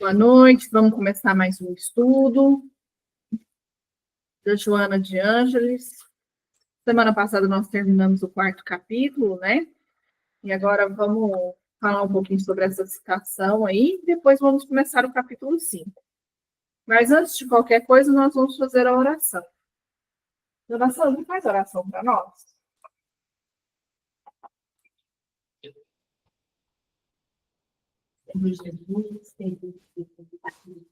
Boa noite, vamos começar mais um estudo da Joana de Ângeles. Semana passada nós terminamos o 4º capítulo, né? E agora vamos falar um pouquinho sobre essa citação aí, e depois vamos começar o capítulo 5. Mas antes de qualquer coisa, nós vamos fazer a oração. Oração, não faz oração para nós? Senhor Jesus, tem que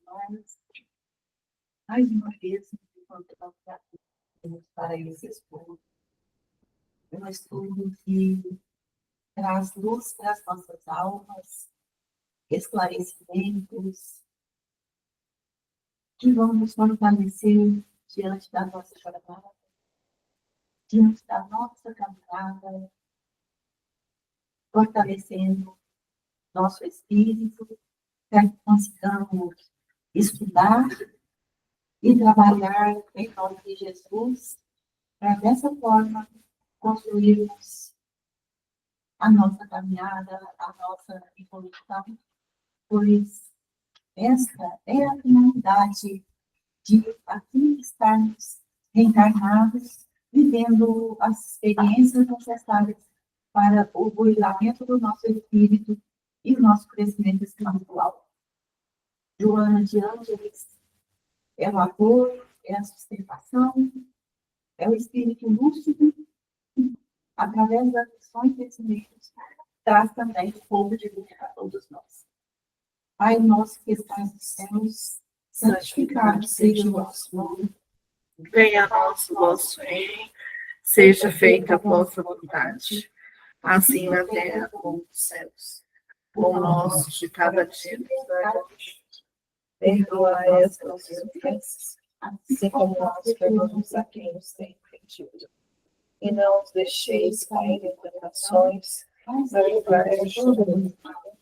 nós, mais uma vez, encontramos para esses povos. Um estudo que traz luz para as nossas almas, esclarecimentos, que vão nos fortalecer diante da nossa jornada, diante da nossa caminhada, fortalecendo nosso espírito, para que consigamos estudar e trabalhar em nome de Jesus, para dessa forma construirmos a nossa caminhada, a nossa evolução, pois esta é a finalidade de aqui estarmos reencarnados, vivendo as experiências necessárias para o burilamento do nosso espírito e o nosso crescimento espiritual. Joana de Ângeles é o amor, é a sustentação, é o espírito lúcido, através das lições e ensinamentos, traz também o fogo de luz para todos nós. Pai nosso que estás nos céus, santificado seja o vosso nome. Venha a nós o vosso reino, seja feita a vossa vontade, assim na terra como nos céus. O pão nosso de cada dia nos dai hoje. Perdoai as nossas ofensas, assim como nós perdoamos a quem nos tem ofendido. E não os deixeis cair em tentações, mas livrai-nos do mal.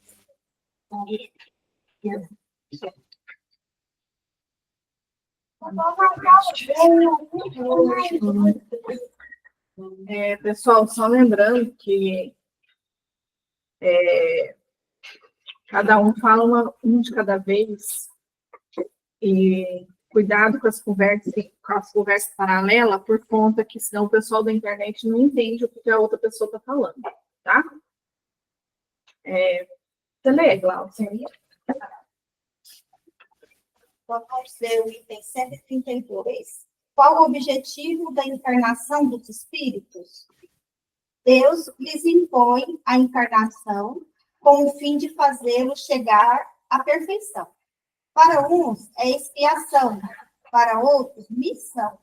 Pessoal, só lembrando que cada um fala um de cada vez, e cuidado com as conversas paralelas, por conta que senão o pessoal da internet não entende o que a outra pessoa está falando, tá? Você lê, Glaucia? Vamos ver o item 132. Qual o objetivo da encarnação dos espíritos? Deus lhes impõe a encarnação com o fim de fazê-los chegar à perfeição. Para uns é expiação, para outros missão.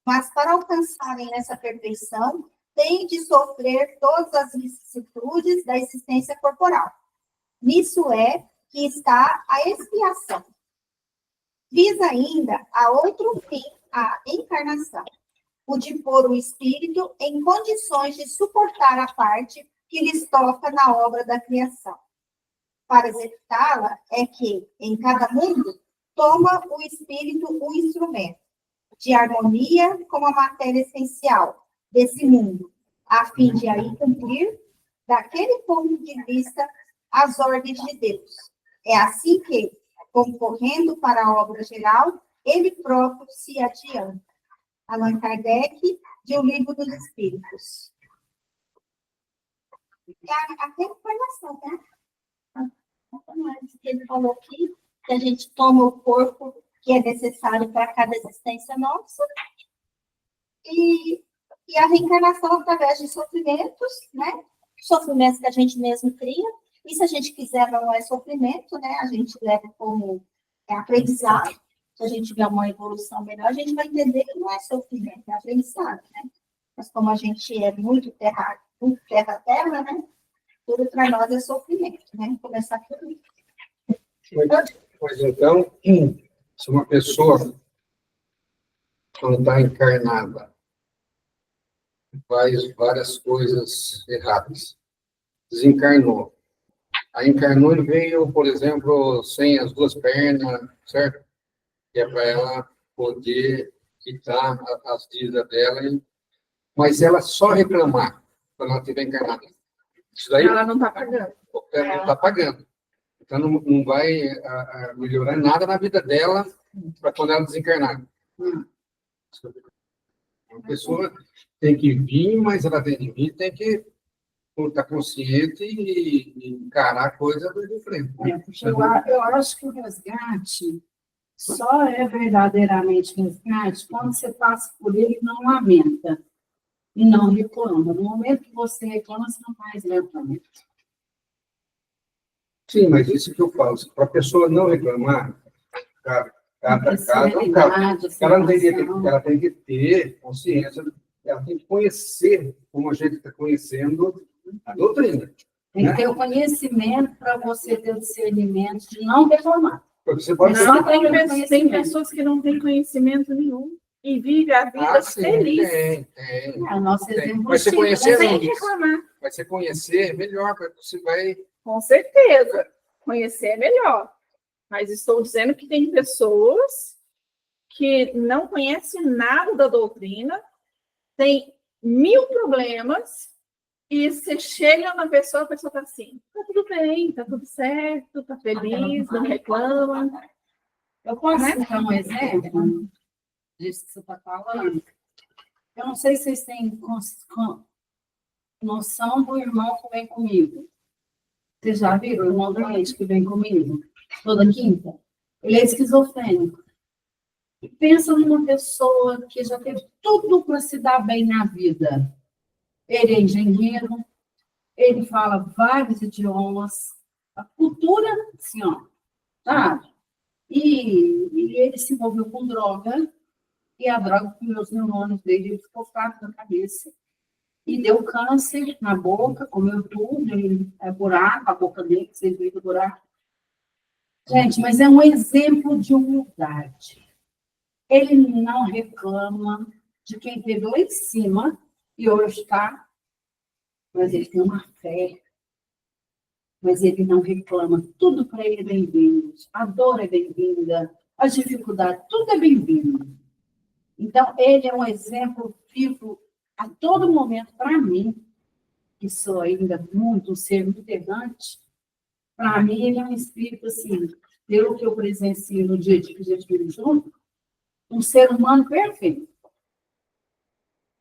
Mas para alcançarem essa perfeição, têm de sofrer todas as vicissitudes da existência corporal. Nisso é que está a expiação. Visa ainda a outro fim, a encarnação, o de pôr o espírito em condições de suportar a parte que lhes toca na obra da criação. Para executá-la é que, em cada mundo, toma o espírito o instrumento de harmonia com a matéria essencial desse mundo, a fim de aí cumprir, daquele ponto de vista, as ordens de Deus. É assim que, concorrendo para a obra geral, ele próprio se adianta. Allan Kardec, de O Livro dos Espíritos. Até a informação, né? Ele falou aqui que a gente toma o corpo que é necessário para cada existência nossa, e a reencarnação através de sofrimentos, né? Sofrimentos que a gente mesmo cria, e se a gente quiser não é sofrimento, né? A gente leva como aprendizado. Se a gente tiver uma evolução melhor, a gente vai entender que não é sofrimento, é aprendizado, né? Mas como a gente é muito terra-terra, né? Tudo para nós é sofrimento, né? Vamos começar tudo. Mas então, se uma pessoa, quando está encarnada, faz várias coisas erradas, desencarnou. Aí encarnou e veio, por exemplo, sem as duas pernas, certo? Que é para ela poder quitar as dívidas dela, mas ela só reclamar quando ela estiver encarnada. Isso daí Ela não está pagando. ela não está pagando. Então, não vai melhorar nada na vida dela para quando ela desencarnar. A pessoa tem que vir, mas ela tem que vir, tem que estar consciente e encarar a coisa de frente. Porque eu acho que o resgate só é verdadeiramente resgate quando você passa por ele e não lamenta. E não reclama. No momento que você reclama, você não faz reclamar. Sim, mas isso que eu falo, para a pessoa não reclamar, cada caso é um caso. Ela tem que ter consciência, ela tem que conhecer, como a gente está conhecendo, a doutrina. Tem que ter o conhecimento para você ter o discernimento de não reclamar. Porque você pode Não Tem pessoas que não têm conhecimento nenhum e vivem a vida feliz. Tem. É o nosso Tem. exemplo. Mas você conhecer, Sem não, reclamar. mas você conhecer, melhor, porque você vai... Com certeza. Conhecer é melhor. Mas estou dizendo que tem pessoas que não conhecem nada da doutrina, tem 1000 problemas, e você chega na pessoa, a pessoa está assim, tá tudo bem, tá tudo certo, tá feliz, não reclama. Eu posso dar um exemplo disso que você está falando? Eu não sei se vocês têm noção do irmão que vem comigo. Vocês já viram o irmão do leite que vem comigo? Toda quinta? Ele é esquizofrênico. E pensa numa pessoa que já teve tudo para se dar bem na vida. Ele é engenheiro, ele fala vários idiomas, a cultura, assim, ó, sabe? E ele se envolveu com droga, e a droga comeu os neurônios dele, ele ficou fraco na cabeça. E deu câncer na boca, comeu tudo, ele é buraco, a boca dele, vocês viram o buraco. Gente, mas é um exemplo de humildade. Ele não reclama de quem teve lá em cima e hoje está, mas ele tem uma fé. Mas ele não reclama, tudo para ele é bem-vindo. A dor é bem-vinda, a dificuldade, tudo é bem-vindo. Então, ele é um exemplo vivo a todo momento para mim, que sou ainda muito um ser muito errante. Para mim, ele é um espírito, assim, pelo que eu presencio no dia a dia que a gente vive junto, um ser humano perfeito.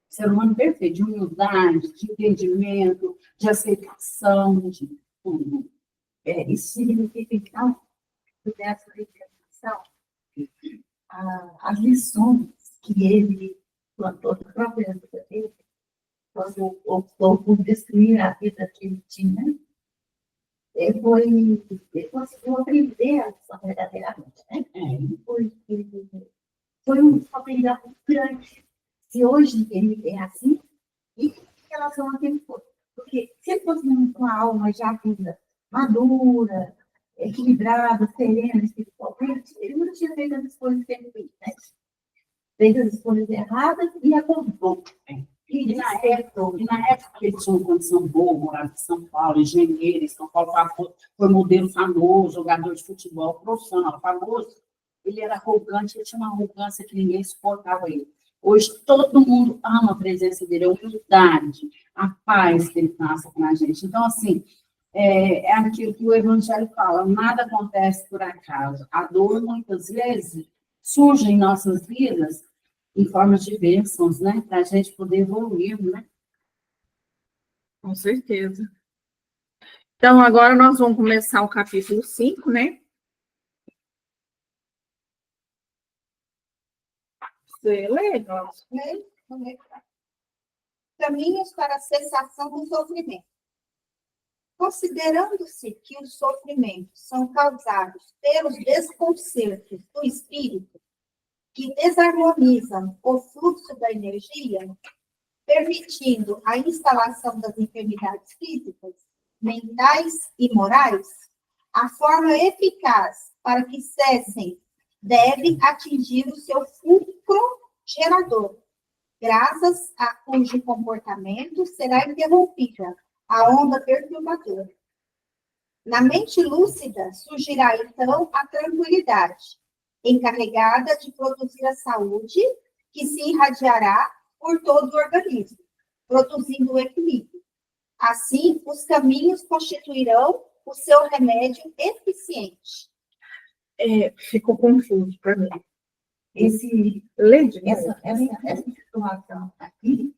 Ser humano perfeito, de humildade, de entendimento, de aceitação, de tudo. Isso significa, então, que dessa reencarnação, as lições que ele plantou na própria vida dele, quando optou por destruir a vida que ele tinha, ele conseguiu aprender a lição verdadeiramente, né? Foi um aprendizado grande. Se hoje ele é assim, e em relação a quem foi? Porque se ele fosse uma alma já vinda, madura, equilibrada, serena, espiritualmente, ele não tinha feito as escolhas que ele fez, né? Fez as escolhas erradas e acordou. E na época que ele tinha uma condição boa, morava em São Paulo, engenheiro, em São Paulo foi modelo famoso, jogador de futebol profissional famoso, ele era arrogante, ele tinha uma arrogância que ninguém suportava ele. Hoje todo mundo ama a presença dele, a humildade, a paz que ele passa com a gente. Então, assim, é aquilo que o Evangelho fala, nada acontece por acaso. A dor, muitas vezes, surge em nossas vidas em formas de bênçãos, né? Para a gente poder evoluir, né? Com certeza. Então, agora nós vamos começar o capítulo 5, né? Você lê, Glaucio? Caminhos para a cessação do sofrimento. Considerando-se que os sofrimentos são causados pelos desconcertos do espírito, que desarmonizam o fluxo da energia, permitindo a instalação das enfermidades físicas, mentais e morais, a forma eficaz para que cessem deve atingir o seu fulcro gerador, graças a cujo comportamento será interrompida a onda perturbadora. Na mente lúcida surgirá, então, a tranquilidade, encarregada de produzir a saúde, que se irradiará por todo o organismo, produzindo o equilíbrio. Assim, os caminhos constituirão o seu remédio eficiente? Ficou confuso para mim. Essa situação aqui,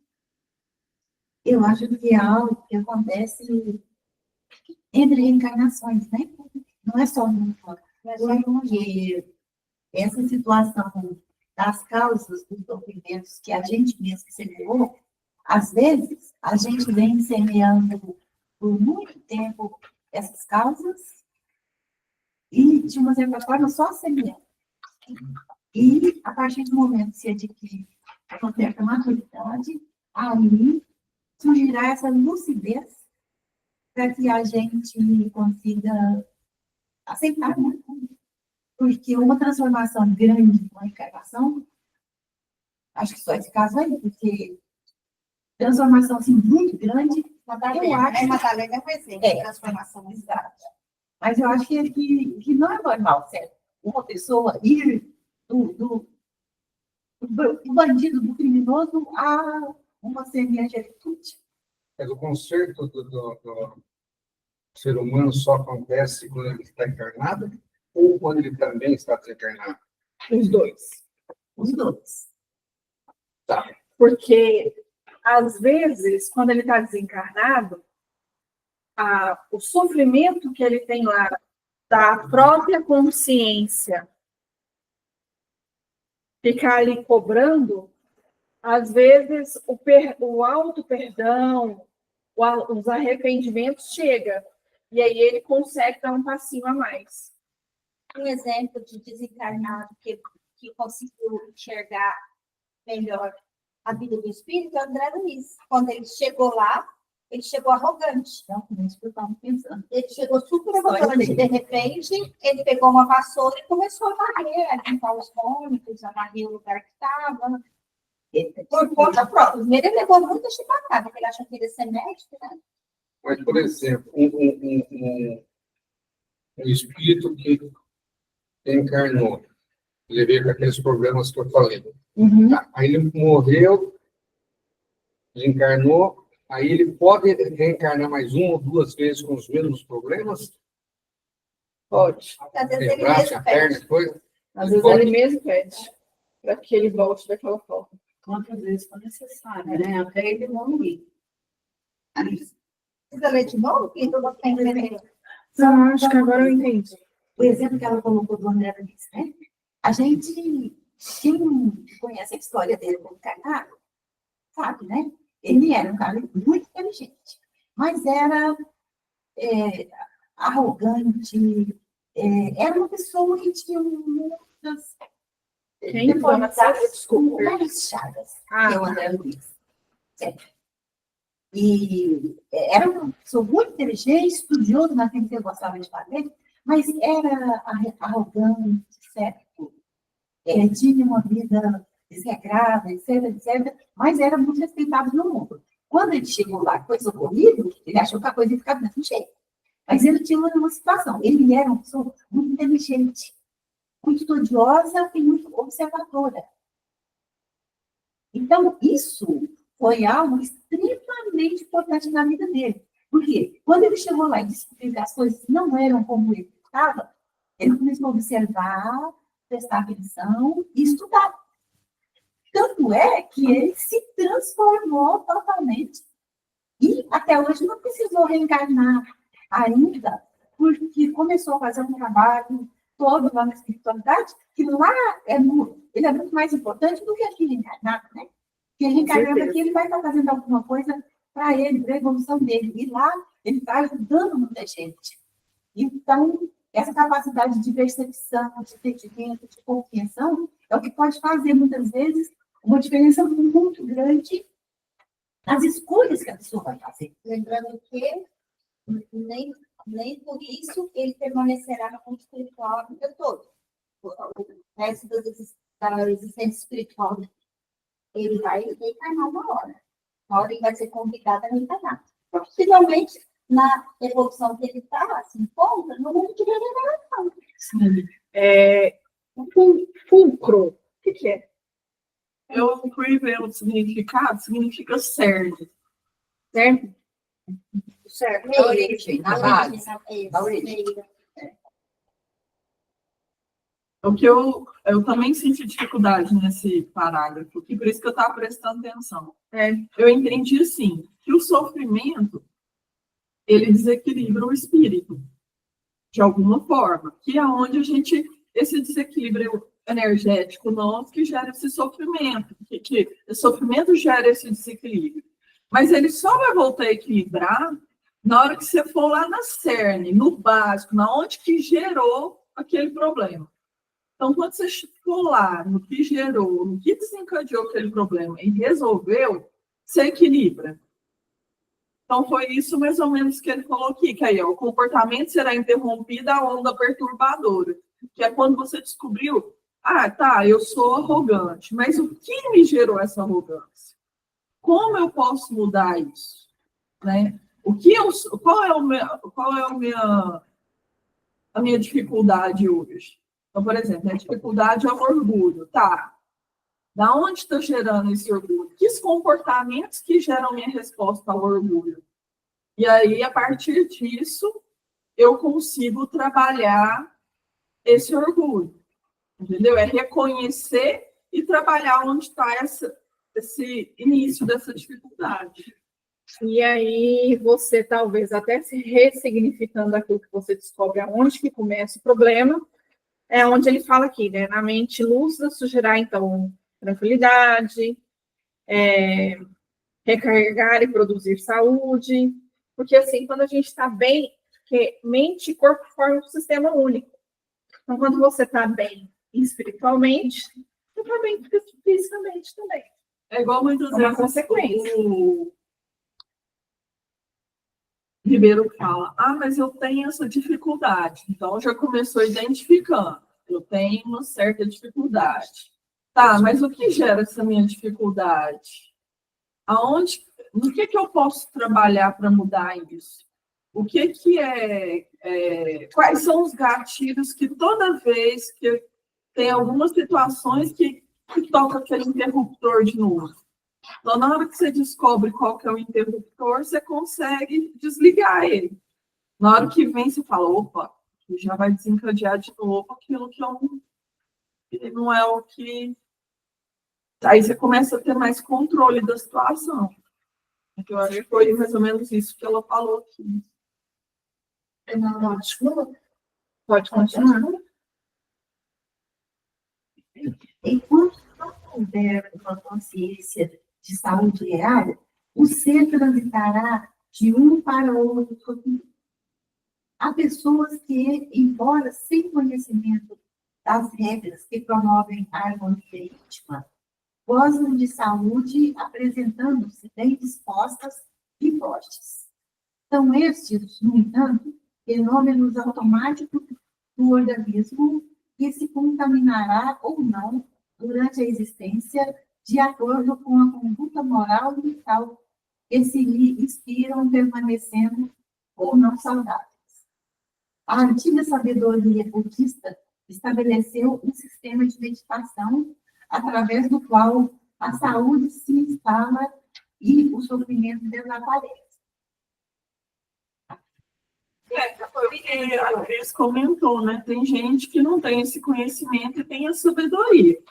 eu acho que é algo que acontece entre reencarnações, né? Não é só uma. Porque essa situação das causas dos sofrimentos que a gente mesmo semeou, às vezes, a gente vem semeando por muito tempo essas causas e, de uma certa forma, só semeando. E, a partir do momento que se adquire uma certa maturidade, aí surgirá essa lucidez para que a gente consiga aceitar, né? Porque uma transformação grande, uma encarnação, acho que só esse caso aí, porque transformação assim, muito grande, eu acho. Madalena é um exemplo de transformação. Exato. Mas eu acho que não é normal, certo? Uma pessoa ir do bandido, do criminoso, a uma semente de atitude. Mas o conserto do ser humano só acontece quando ele está encarnado ou quando ele também está desencarnado? Os dois. Os dois. Tá. Porque, às vezes, quando ele está desencarnado, o sofrimento que ele tem lá, da própria consciência, ficar ali cobrando, às vezes o auto-perdão, os arrependimentos chega, e aí ele consegue dar um passinho a mais. Um exemplo de desencarnado que conseguiu enxergar melhor a vida do espírito é o André Luiz. Quando ele chegou lá, ele chegou arrogante. Então, por isso que eu estava pensando. Ele chegou super arrogante. De repente, ele pegou uma vassoura e começou a varrer, a limpar os vômitos, a varrer o lugar que estava. Por conta própria. Primeiro, ele levou muita chibatada, porque ele achou que ele ia ser médico, né? Mas, por exemplo, um espírito que encarnou, ele veio com aqueles problemas que eu falei. Tá? Aí ele morreu, desencarnou, aí ele pode reencarnar mais uma ou duas vezes com os mesmos problemas? Pode. Às vezes ele Braço, mesmo a perna, pede. coisa? Às vezes Pode. ele mesmo pede, para que ele volte daquela forma. Quantas vezes for necessário, né? Até ele evoluir. Precisa ler de novo? Que eu não tenho entendendo. Não, acho que agora eu entendi. O exemplo que ela colocou do André Luiz, né? A gente, quem conhece a história dele como encarnado, sabe, né? Ele era um cara muito inteligente, mas era arrogante, era uma pessoa que tinha muitas Quem foi? Desculpa. várias chagas, Ah, que é o André Luiz. Certo? E era uma pessoa muito inteligente, estudioso naquilo que eu gostava de fazer, mas era arrogante, certo? Tinha uma vida desregrada, etc, etc, mas era muito respeitado no mundo. Quando ele chegou lá, coisa ocorrida, ele achou que a coisa ia ficar do mesmo jeito. Mas ele tinha uma situação. Ele era uma pessoa muito inteligente, muito estudiosa e muito observadora. Então, isso foi algo extremamente importante na vida dele. Por quê? Quando ele chegou lá e descobriu que as coisas não eram como ele estava, ele começou a observar, prestar atenção e estudar. Tanto é que ele se transformou totalmente. E até hoje não precisou reencarnar ainda, porque começou a fazer um trabalho todo lá na espiritualidade, que lá ele é muito mais importante do que aqui reencarnado, né? Porque reencarnado aqui ele vai estar fazendo alguma coisa para ele, para a evolução dele. E lá ele está ajudando muita gente. Então, essa capacidade de percepção, de entendimento, de compreensão, é o que pode fazer, muitas vezes, uma diferença muito grande nas escolhas que a pessoa vai fazer. Lembrando que nem por isso ele permanecerá no mundo espiritual a vida toda. O resto da existência espiritual, ele vai reencarnar uma hora. Uma hora ele vai ser convidado a reencarnar. Possivelmente, na evolução que ele está, se encontra, no mundo de regeneração. Fulcro. O que é? Eu fui ver o significado, significa cerne. Certo? certo? Na origem, na base. Na origem. O que eu também senti dificuldade nesse parágrafo, e por isso que eu estava prestando atenção. Eu entendi, assim, que o sofrimento, ele desequilibra o espírito, de alguma forma, que é onde esse desequilíbrio energético nosso que gera esse sofrimento, que o sofrimento gera esse desequilíbrio. Mas ele só vai voltar a equilibrar na hora que você for lá na cerne, no básico, na onde que gerou aquele problema. Então, quando você for lá no que gerou, no que desencadeou aquele problema e resolveu, você equilibra. Então, foi isso mais ou menos que ele falou aqui, que aí, ó, o comportamento será interrompido a onda perturbadora, que é quando você descobriu, tá, eu sou arrogante, mas o que me gerou essa arrogância? Como eu posso mudar isso? Né? Qual é a minha dificuldade hoje? Então, por exemplo, a dificuldade é o orgulho. Tá, da onde está gerando esse orgulho? Que comportamentos que geram minha resposta ao orgulho? E aí, a partir disso, eu consigo trabalhar esse orgulho. Entendeu? É reconhecer e trabalhar onde está esse início dessa dificuldade. E aí você talvez até se ressignificando aquilo que você descobre aonde que começa o problema, é onde ele fala aqui, né? Na mente lúcida surgirá, então, tranquilidade, recarregar e produzir saúde, porque assim, quando a gente está bem, porque mente e corpo formam um sistema único. Então, quando você está bem espiritualmente, você está bem fisicamente também. É igual muitas Uma vezes consequência. o Ribeiro fala, mas eu tenho essa dificuldade. Então, já começou identificando. Eu tenho uma certa dificuldade. Tá, mas o que gera essa minha dificuldade? No que eu posso trabalhar para mudar isso? O que quais são os gatilhos que toda vez que tem algumas situações que toca aquele interruptor de novo? Então, na hora que você descobre qual que é o interruptor, você consegue desligar ele. Na hora que vem, você fala, opa, já vai desencadear de novo aquilo que não é o que... Aí você começa a ter mais controle da situação. Eu acho que foi mais ou menos isso que ela falou aqui. Não, desculpa. Pode continuar. Enquanto não houver uma consciência de saúde real, o ser transitará de um para outro. Há pessoas que, embora sem conhecimento das regras que promovem a harmonia íntima, gozam de saúde apresentando-se bem dispostas e fortes. São estes, no entanto, fenômenos automáticos do organismo que se contaminará ou não durante a existência, de acordo com a conduta moral e mental que se lhe inspiram, permanecendo ou não saudáveis. A antiga sabedoria budista estabeleceu um sistema de meditação através do qual a saúde se instala e o sofrimento desaparece. Foi o que a Cris comentou, né? Tem gente que não tem esse conhecimento e tem a sabedoria.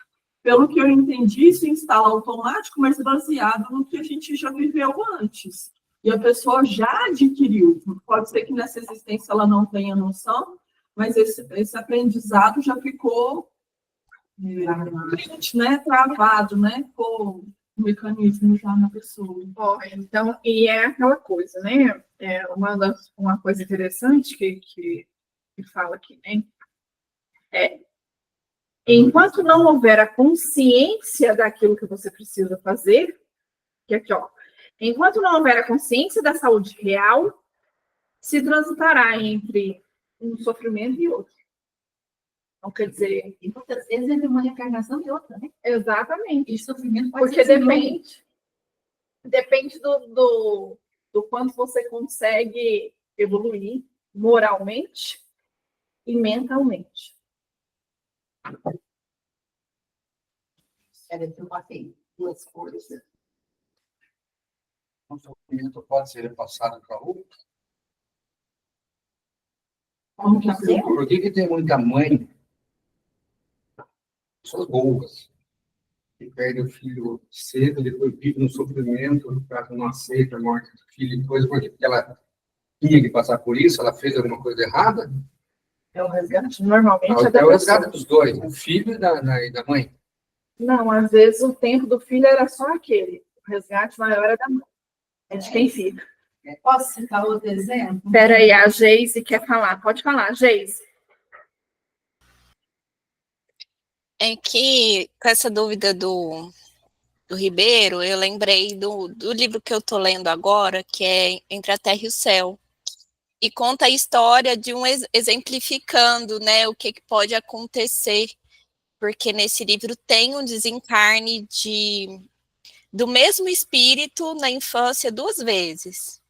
Pelo que eu entendi, isso instala automático, mas baseado no que a gente já viveu antes. E a pessoa já adquiriu. Pode ser que nessa existência ela não tenha noção, mas esse aprendizado já ficou travado, né? Com o mecanismo já na pessoa. Então, e é aquela coisa, né? Uma coisa interessante que fala aqui, né? Enquanto não houver a consciência daquilo que você precisa fazer, que aqui, ó, enquanto não houver a consciência da saúde real, se transitará entre um sofrimento e outro. Então, quer dizer... E muitas vezes é uma reencarnação e outra, né? Exatamente. E sofrimento pode Porque ser depende do quanto você consegue evoluir moralmente e mentalmente. eu passei duas coisas. O sofrimento pode ser passado para outro? Como que Fazer? Por que tem muita mãe, pessoas boas, que perde o filho cedo, depois vive no sofrimento, por causa não aceita a morte do filho, depois, porque ela tinha que passar por isso, ela fez alguma coisa errada? É o resgate, normalmente é da É o resgate pessoa. dos dois, do filho e da mãe. Não, às vezes o tempo do filho era só aquele. O resgate maior é da mãe. É de quem fica. Posso citar outro exemplo? Espera aí, a Geise quer falar. Pode falar, Geise. É que, com essa dúvida do Ribeiro, eu lembrei do livro que eu estou lendo agora, que é Entre a Terra e o Céu, e conta a história de exemplificando, né, o que pode acontecer, porque nesse livro tem um desencarne do mesmo espírito na infância 2 vezes.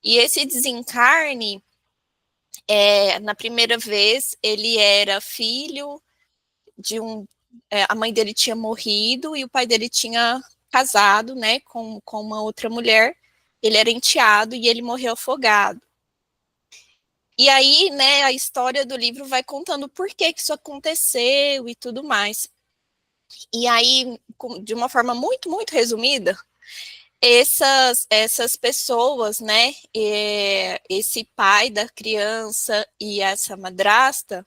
E esse desencarne, na primeira vez, ele era filho de a mãe dele tinha morrido e o pai dele tinha casado, né, com uma outra mulher. Ele era enteado e ele morreu afogado. E aí, né, a história do livro vai contando por que isso aconteceu e tudo mais. E aí, de uma forma muito, muito resumida, essas pessoas, né, esse pai da criança e essa madrasta,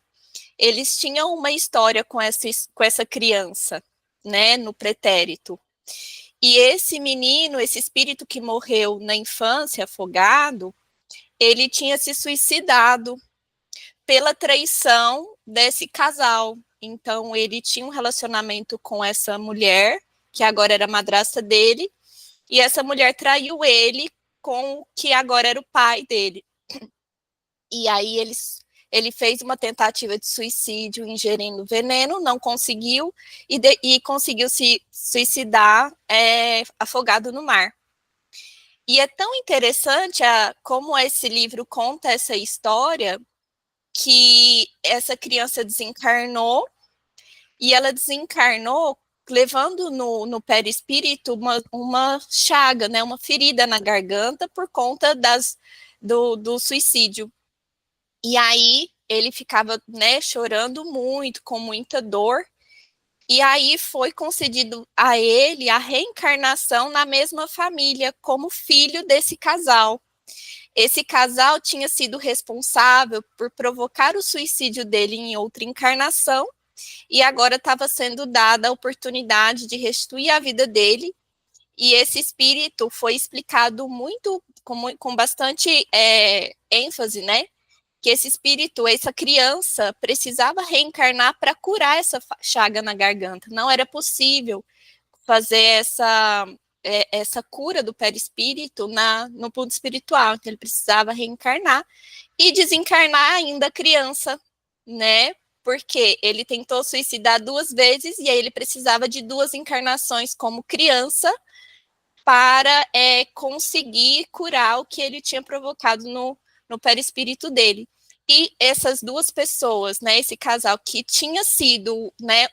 eles tinham uma história com essa criança, né, no pretérito. E esse menino, esse espírito que morreu na infância, afogado, ele tinha se suicidado pela traição desse casal. Então, ele tinha um relacionamento com essa mulher, que agora era madrasta dele, e essa mulher traiu ele com o que agora era o pai dele. E aí ele fez uma tentativa de suicídio ingerindo veneno, não conseguiu, e conseguiu se suicidar afogado no mar. E é tão interessante como esse livro conta essa história, que essa criança desencarnou, e ela desencarnou levando no perispírito uma chaga, né, uma ferida na garganta por conta do suicídio. E aí ele ficava, né, chorando muito, com muita dor, e aí foi concedido a ele a reencarnação na mesma família, como filho desse casal. Esse casal tinha sido responsável por provocar o suicídio dele em outra encarnação, e agora estava sendo dada a oportunidade de restituir a vida dele, e esse espírito foi explicado muito, com bastante ênfase, né? Que esse espírito, essa criança, precisava reencarnar para curar essa chaga na garganta. Não era possível fazer essa cura do perispírito no plano espiritual. Então, ele precisava reencarnar e desencarnar ainda criança, né? Porque ele tentou suicidar 2 vezes e aí ele precisava de 2 encarnações como criança para conseguir curar o que ele tinha provocado no perispírito dele. E essas 2 pessoas, né, esse casal que tinha sido, né,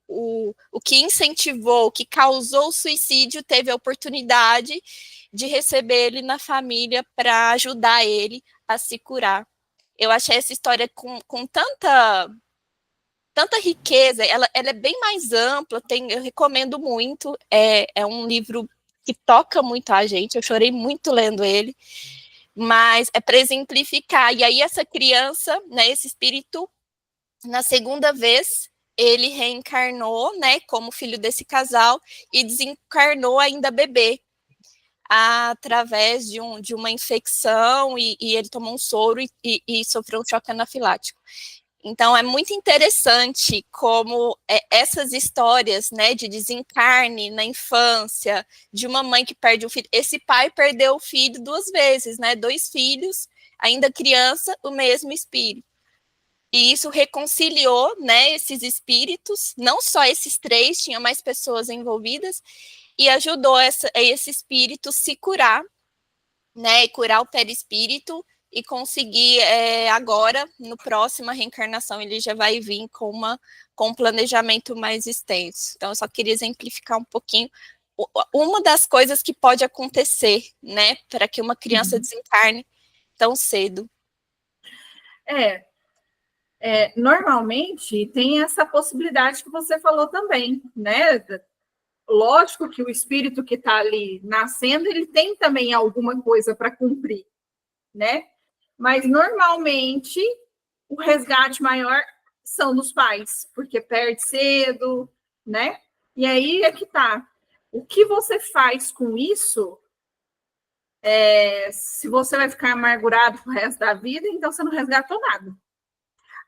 o que incentivou, que causou o suicídio, teve a oportunidade de receber ele na família para ajudar ele a se curar. Eu achei essa história com tanta riqueza, ela é bem mais ampla, eu recomendo muito, é um livro que toca muito a gente, eu chorei muito lendo ele, mas é para exemplificar. E aí essa criança, né, esse espírito, na segunda vez, ele reencarnou, né, como filho desse casal e desencarnou ainda bebê, através de uma infecção, e ele tomou um soro e sofreu um choque anafilático. Então, é muito interessante como essas histórias, né, de desencarne na infância, de uma mãe que perde um filho. Esse pai perdeu o filho 2 vezes, né, 2 filhos, ainda criança, o mesmo espírito. E isso reconciliou, né, esses espíritos, não só esses 3, tinha mais pessoas envolvidas, e ajudou esse espírito se curar, né, e curar o perispírito, e conseguir agora, no próxima reencarnação, ele já vai vir com um planejamento mais extenso. Então, eu só queria exemplificar um pouquinho uma das coisas que pode acontecer, né, para que uma criança desencarne tão cedo. Normalmente tem essa possibilidade que você falou também, né? Lógico que o espírito que está ali nascendo, ele tem também alguma coisa para cumprir, né? Mas normalmente o resgate maior são dos pais, porque perde cedo, né? E aí é que tá. O que você faz com isso? Se você vai ficar amargurado pro resto da vida, então você não resgatou nada.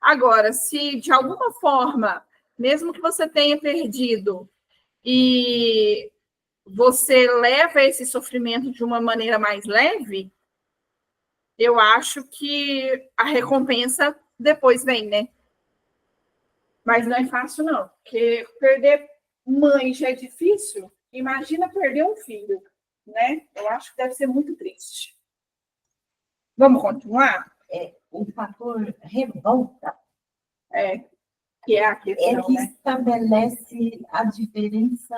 Agora, se de alguma forma, mesmo que você tenha perdido, e você leva esse sofrimento de uma maneira mais leve, eu acho que a recompensa depois vem, né? Mas não é fácil, não, porque perder mãe já é difícil, imagina perder um filho, né? Eu acho que deve ser muito triste. Vamos continuar? O fator revolta, Que é a questão, ele né? estabelece a diferença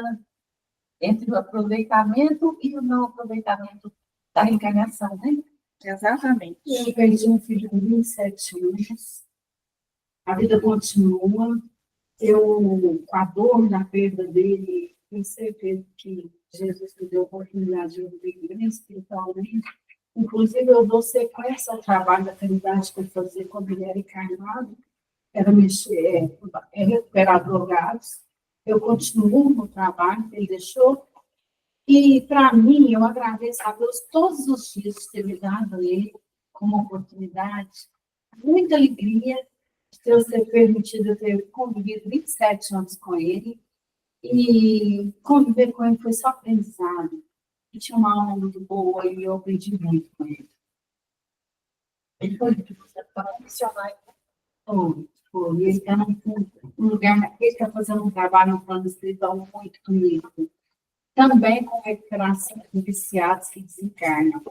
entre o aproveitamento e o não aproveitamento da reencarnação, né? Exatamente. Eu perdi um filho com 27 anos. A vida continua. Eu, com a dor da perda dele, tenho certeza que Jesus me deu a oportunidade de viver bem espiritualmente. Inclusive, eu dou sequência ao trabalho da caridade que eu fazia quando ele era encarnado, era mexer, recuperar drogados. Eu continuo no trabalho que ele deixou. E, para mim, eu agradeço a Deus todos os dias de ter me dado a ele como oportunidade, muita alegria de Deus ter permitido eu ter convivido 27 anos com ele. E conviver com ele foi só aprendizado. Ele tinha uma alma muito boa e eu aprendi muito com ele. Ele foi profissional. Foi. Ele está num lugar, ele está fazendo um trabalho no plano espiritual muito comigo. Também com recuperação de viciados que desencarnam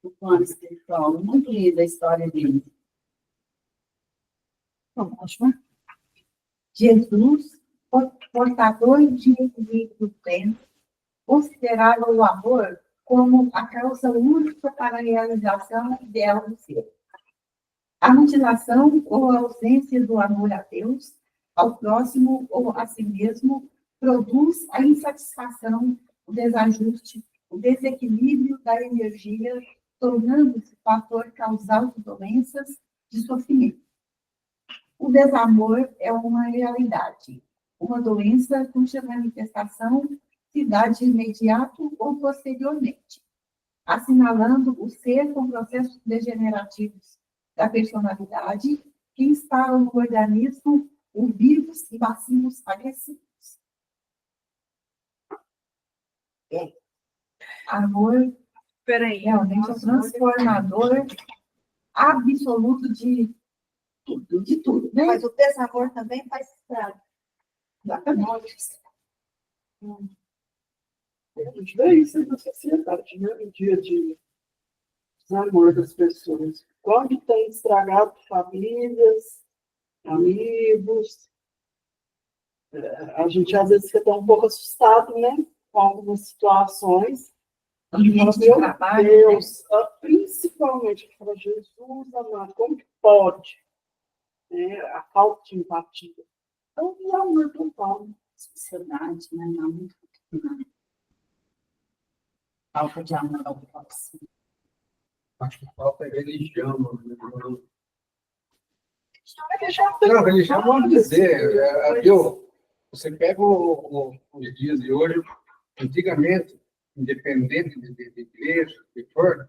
no plano espiritual. Muito linda a história dele. Vamos continuar? Jesus, portador de equilíbrio do tempo, considerava o amor como a causa única para a realização ideal do ser. A mutilação ou a ausência do amor a Deus, ao próximo ou a si mesmo, produz a insatisfação, o desajuste, o desequilíbrio da energia, tornando-se fator causal de doenças, de sofrimento. O desamor é uma realidade, uma doença cuja manifestação se dá de imediato ou posteriormente, assinalando o ser com processos degenerativos da personalidade que instalam no organismo o vírus e bacilos agressivos. Amor realmente é um transformador absoluto de tudo, né? Mas o desamor também faz estrago. Exatamente. A gente vê isso na sociedade, né? No dia a dia. Desamor das pessoas. Quando tem estragado famílias, amigos, a gente às vezes fica até um pouco assustado, né? Com algumas situações. A gente fala, meu trabalho, Deus, principalmente, a gente fala, Jesus amado, como que pode? A falta de empatia. Então, o amor total. Sociedade, né? Não, muito falta de amor ao próximo. Acho que falta religião. Não, religião, vamos dizer, viu? Você pega os dias de hoje, antigamente, independente de igreja, que for,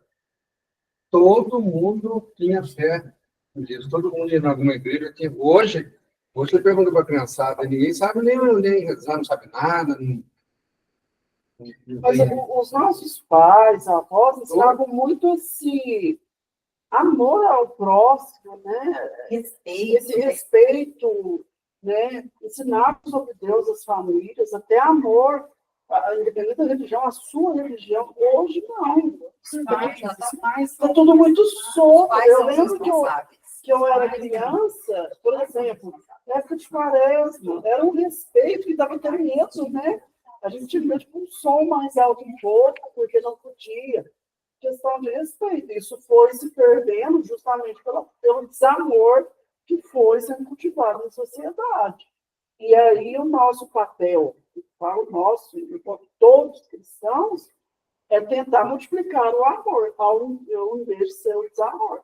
todo mundo tinha fé em Deus, todo mundo ia em alguma igreja. Hoje você pergunta para a criançada, ninguém sabe nem rezar, não sabe nada. Mas os nossos pais, avós, ensinavam muito esse amor ao próximo, né? Esse respeito, né? Ensinar sobre Deus às famílias, até amor, independente da religião, a sua religião. Hoje, não. Está tudo muito solto. Eu lembro que eu era criança, por exemplo, na época de Quaresma, era um respeito que estava tendo medo, né? A gente tinha tipo um som mais alto um pouco, porque não podia. questão de respeito. Isso foi se perdendo justamente pelo desamor que foi sendo cultivado na sociedade. E aí o nosso papel, eu falo nosso, enquanto todos cristãos, é tentar multiplicar o amor, ao invés de ser o desamor.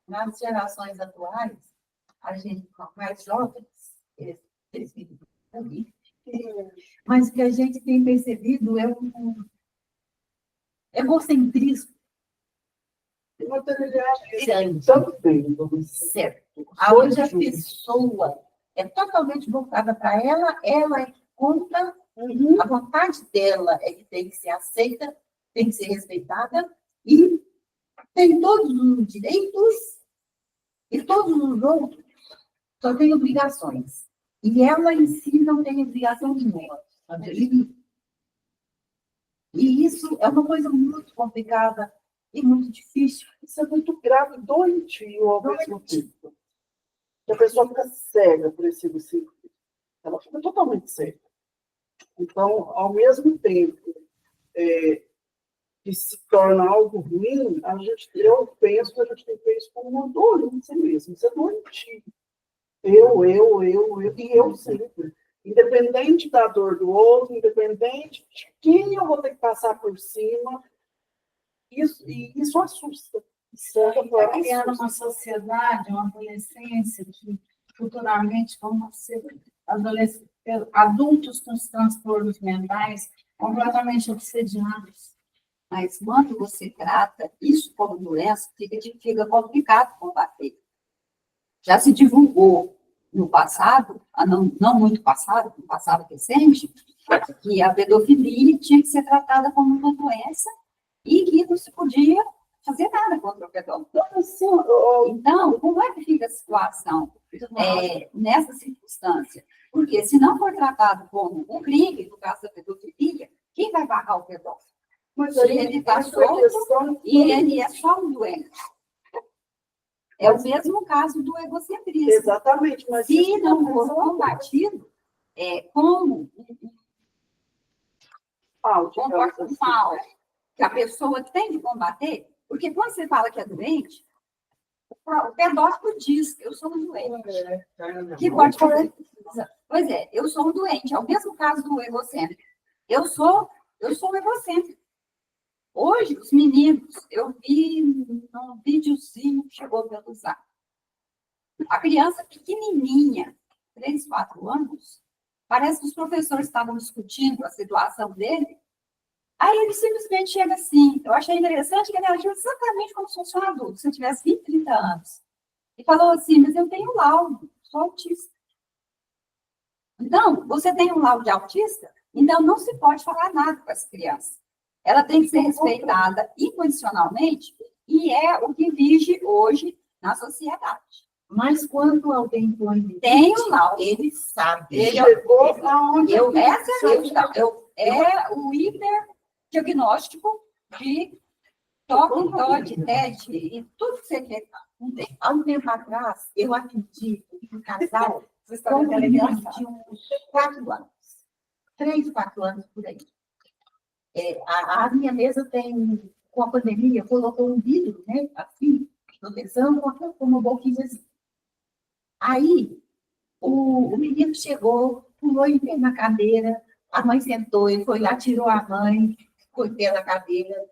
Nas gerações atuais, a gente, mais jovens, eles vivem ali, mas o que a gente tem percebido é um egocentrismo grande. Também, Certo. Aonde a pessoa é totalmente voltada para ela, ela é que conta, a vontade dela é que tem que ser aceita, tem que ser respeitada, e tem todos os direitos, e todos os outros só têm obrigações. E ela em si não tem obrigação nenhuma. E isso é uma coisa muito complicada e muito difícil. Isso é muito grave e doentio ao mesmo tempo. Que a pessoa fica cega por esse ciclo. Ela fica totalmente cega. Então, ao mesmo tempo que se torna algo ruim, eu penso que a gente tem que ver isso como uma doença mesmo. Isso é doentio. Eu, e eu sempre. Independente da dor do outro, independente de quem eu vou ter que passar por cima, isso assusta. Vai criando uma sociedade, uma adolescência que futuramente vão ser adultos com os transtornos mentais completamente obsediados. Mas quando você trata isso como doença, fica complicado combater. Já se divulgou no passado, não muito passado, no passado recente, que a pedofilia tinha que ser tratada como uma doença e que não se podia fazer nada contra o pedófilo. Então, como é que fica a situação nessa circunstância? Porque se não for tratado como um crime, no caso da pedofilia, quem vai pagar o pedófilo? Mas Se ele está solto e ele é só um doente. É o mesmo caso do egocentrismo. Exatamente. Mas se não for combatido como um comportamento mal que a pessoa tem de combater, porque quando você fala que é doente, o pedófilo diz que eu sou um doente. Que pode fazer? Pois é, eu sou um doente. É o mesmo caso do egocêntrico. Eu sou um egocêntrico. Hoje, os meninos, eu vi um videozinho que chegou pelo Zap. A criança pequenininha, 3, 4 anos, parece que os professores estavam discutindo a situação dele. Aí ele simplesmente chega assim. Eu achei interessante que ele agiu exatamente como se fosse um adulto, se eu tivesse 20, 30 anos. E falou assim, mas eu tenho laudo, sou autista. Então, você tem um laudo de autista? Então, não se pode falar nada com essa criança. Ela tem que ser respeitada incondicionalmente e é o que vige hoje na sociedade. Mas quando alguém põe tem um laudo, ele sabe. Ele chegou aonde essa é o hiperdiagnóstico de toque, TED e tudo que você quer. Há um tempo atrás, eu atendi um casal com um menino de uns 4 anos. 3, 4 anos por aí. A minha mesa tem, com a pandemia, colocou um vidro, né, assim, proteção, com uma boquinha assim. Aí, o menino chegou, pulou em pé na cadeira, a mãe sentou, ele foi lá, tirou a mãe, ficou em pé na cadeira,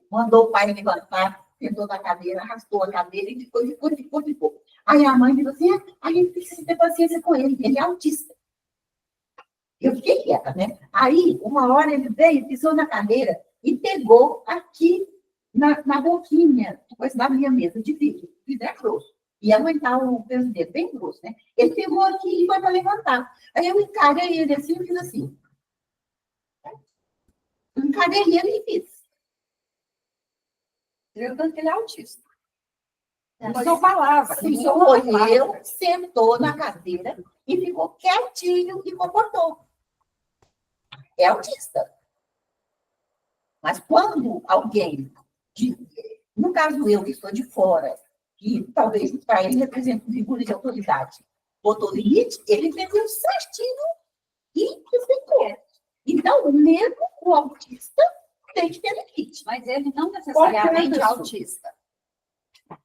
mandou o pai levantar, sentou na cadeira, arrastou a cadeira e ficou. Aí a mãe falou assim, a gente precisa ter paciência com ele é autista. Eu fiquei quieta, né? Aí, uma hora ele veio, pisou na cadeira e pegou aqui na boquinha, depois da minha mesa de vidro. O vidro é grosso. E aguentar o peso dele, bem grosso, né? Ele pegou aqui e foi para levantar. Aí eu encarei ele assim e fiz assim. Eu encarei ele e fiz. Lembrando que ele é autista. Não sou palavra. Ele sentou na cadeira e ficou quietinho e comportou. É autista. Mas quando alguém, no caso eu, que estou de fora, que talvez para ele represente figura de autoridade, botou limite, ele entendeu certinho e respeitou. Então, mesmo o autista, tem que ter limite, mas ele não necessariamente é autista.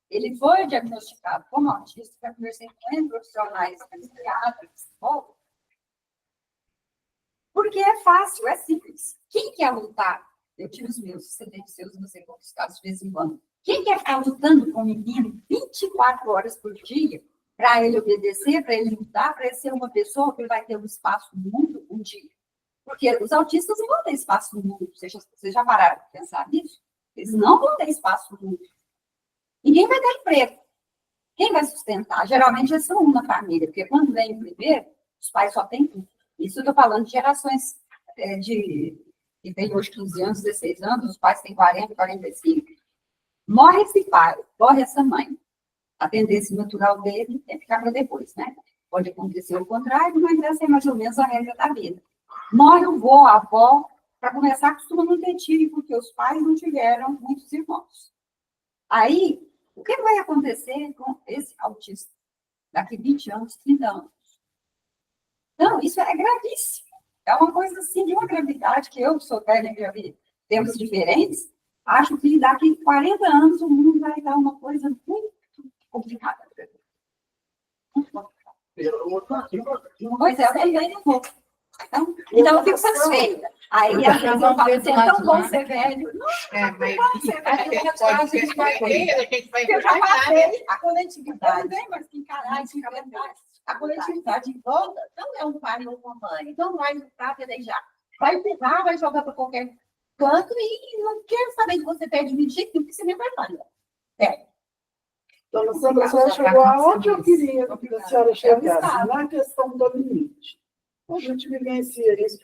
Ele foi diagnosticado como autista, para conversar com N profissionais, psiquiatras, psicólogos, porque é fácil, é simples. Quem quer lutar? Eu tive os meus, você tem os seus, você tem os casos de vez em quando. Quem quer ficar lutando com o menino 24 horas por dia para ele obedecer, para ele lutar, para ele ser uma pessoa que vai ter um espaço no mundo um dia? Porque os autistas não vão ter espaço no mundo. Vocês já pararam de pensar nisso? Eles não vão ter espaço no mundo. Ninguém vai ter emprego. Quem vai sustentar? Geralmente é só um na família, porque quando vem o primeiro, os pais só têm um. Isso eu estou falando de gerações que tem hoje 15 anos, 16 anos, os pais têm 40, 45. Morre esse pai, morre essa mãe. A tendência natural dele é ficar para depois, né? Pode acontecer o contrário, mas essa é mais ou menos a regra da vida. Morre o vô, a avó, para começar, costuma não ter tio, porque os pais não tiveram muitos irmãos. Aí, o que vai acontecer com esse autista daqui 20 anos, 30 anos? Não, isso é gravíssimo. É uma coisa assim, de uma gravidade que eu sou velha e já vi tempos diferentes. Acho que daqui 40 anos o mundo vai dar uma coisa muito complicada. Muito complicada. Pois é, eu também não vou. Então eu fico satisfeita. Aí às vezes eu falo, assim, é tão bom ser velho. Não, Mas bom ser velho. a gente vai Eu já passei a coletividade. Mas que caralho, que verdade. A coletividade em volta não é um pai ou uma mãe. Então vai lutar, pelejar. Vai empurrar, vai jogar para qualquer canto e não quer saber de você perde de jeito nenhum, porque você nem vai falar. É. Dona Sandra, a senhora chegou aonde eu queria que a senhora chegasse, na questão do limite. A gente vivencia isso.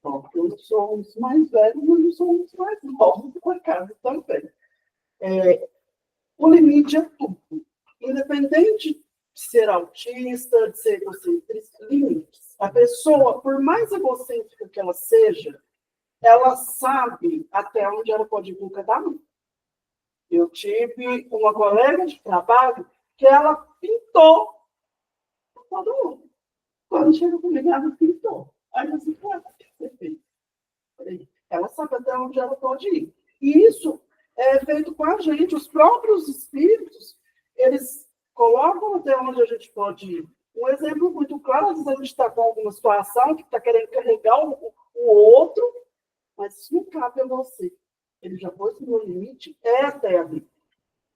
Bom, eu não sou um dos mais velhos, mas não sou um dos mais novos por casa também. O limite é tudo. Independente de ser autista, de ser egocentrista, limites. A pessoa, por mais egocêntrica que ela seja, ela sabe até onde ela pode ir com cada um. Eu tive uma colega de trabalho que ela pintou todo mundo. Quando chega comigo, ela pintou. Aí eu disse, o que você fez? Ela sabe até onde ela pode ir. E isso é feito com a gente. Os próprios espíritos, eles colocam até onde a gente pode ir. Um exemplo muito claro, às vezes a gente está com alguma situação que está querendo carregar o outro, mas isso não cabe a você. Ele já pôs no limite, é até ali.